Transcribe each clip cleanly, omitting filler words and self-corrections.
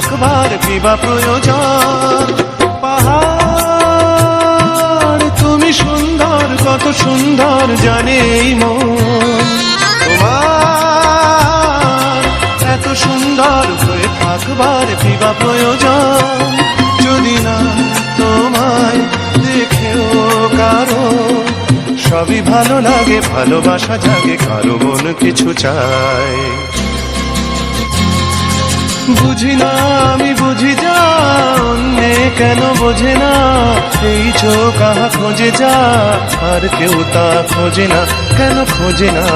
থাকবার কিবা প্রয়োজন। পাহাড় তুমি সুন্দর, কত সুন্দর জানে এই মন, তোমার এত সুন্দর হয়ে থাকবার কিবা প্রয়োজন। যদি না তোমায় দেখেও কারো সবই ভালো লাগে, ভালোবাসা জাগে, কারো মন কিছু চায়। বুঝি না আমি বুঝি যা অন্যে কেন বোঝে না, এই চোখ আহা খোঁজে যা আর কেউ তা খোঁজে না, কেন খোঁজে না।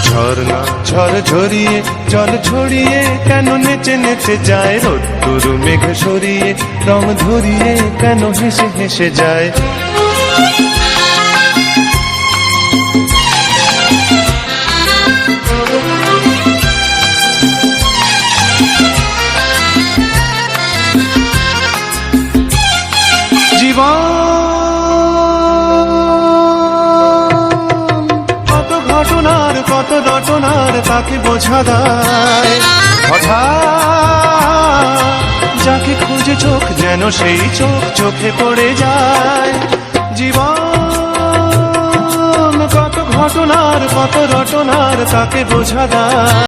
ঝর্ণা ঝড় ঝরিয়ে জল ছড়িয়ে কেন নেচে নেচে যায়, রোদ্দুর মেঘ সরিয়ে রং ধরিয়ে কেন হেসে হেসে যায়। কত ঘটনার কত রটনার তাকে বোঝা দেয়, হঠাৎ যাকে খুঁজে চোখ যেন সেই চোখ চোখে পড়ে যায়। জীবন কত ঘটনার কত রটনার তাকে বোঝা দেয়।